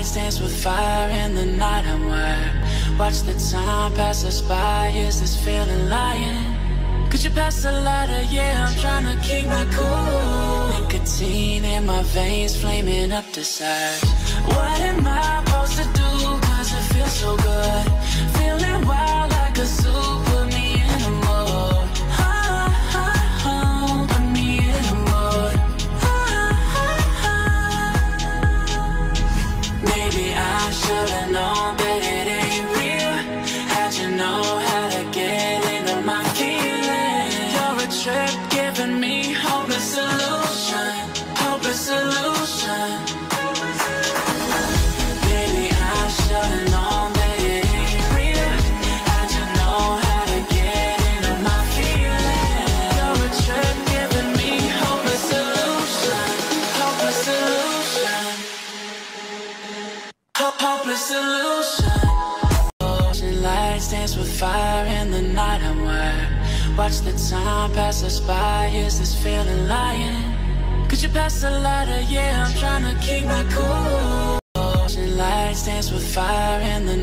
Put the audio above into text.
lights dance with fire in the night. I'm wired. Watch the time pass us by. Is this feeling lying? Could you pass the lighter? Yeah, I'm trying to keep my cool. Nicotine in my veins, flaming up desires. What am I supposed to do? Cause it feels so good. Feeling wild like a zoo. Put me in a mood. Put me in a mood. Maybe I should've known that it ain't real. How'd you know how to get into my feelings? You're a trip giving me hopeless solution. Hopeless solution. Baby, I should've known that it ain't real. How'd you know how to get into my feelings? You're a trip giving me hopeless solution. Hopeless solution. Hopeless solution. Lights dance with fire in the night. I'm wired. Watch the time pass us by. Is this feeling lying? Could you pass the lighter? Yeah, I'm trying to keep my cool. Lights dance with fire in the